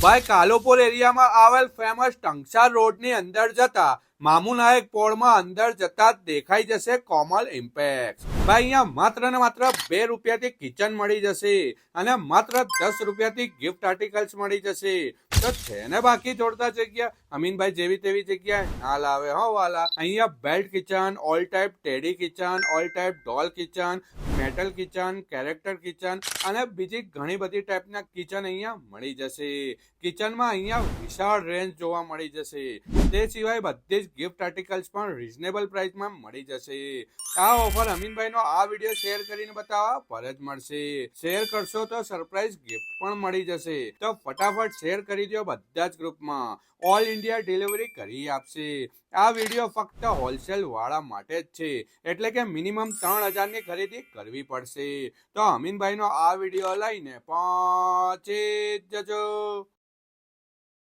ભાઈ કાલુપુર એરિયામાં આવેલ ફેમસ ટંકસાર રોડની અંદર જતા મામુનાયક પોળમાં અંદર જતા જ દેખાઈ જશે કોમલ ઇમ્પેક્ટ. ભાઈ અહીંયા માત્ર ને માત્ર 2 રૂપિયાથી કિચન મળી જશે અને માત્ર 10 રૂપિયાથી ગિફ્ટ આર્ટિકલ્સ મળી જશે. તો છે ને બાકી જોડતા જગ્યા. અમીનભાઈ જેવી તેવી જગ્યા ના લાવે હો વાલા. અહીંયા belt keychain, all type teddy keychain, all type doll keychain, metal keychain, character keychain અને બીજી ઘણી બધી ટાઈપના કિચન અહીંયા મળી જશે. કિચનમાં અહીંયા વિશાળ રેન્જ જોવા મળી જશે. તે સિવાય બધી જ ગિફ્ટ આર્ટિકલ્સ પણ રીઝનેબલ પ્રાઇસમાં મળી જશે. આ ઓફર અમીનભાઈનો આ વિડીયો શેર કરીને બતાવવા પર જ મળશે. શેર કરશો તો સરપ્રાઈઝ ગિફ્ટ પણ મળી જશે. તો ફટાફટ શેર કરી દો બધા જ ગ્રુપમાં. ઓલ ઇન્ડિયા ડિલિવરી કરી આપશે. આ વિડીયો ફક્ત હોલસેલ વાળા માટે જ છે, એટલે કે મિનિમમ 3000 ની ખરીદી કરવી પડશે. તો અમીનભાઈનો આ વિડીયો લઈને પહોંચી જજો.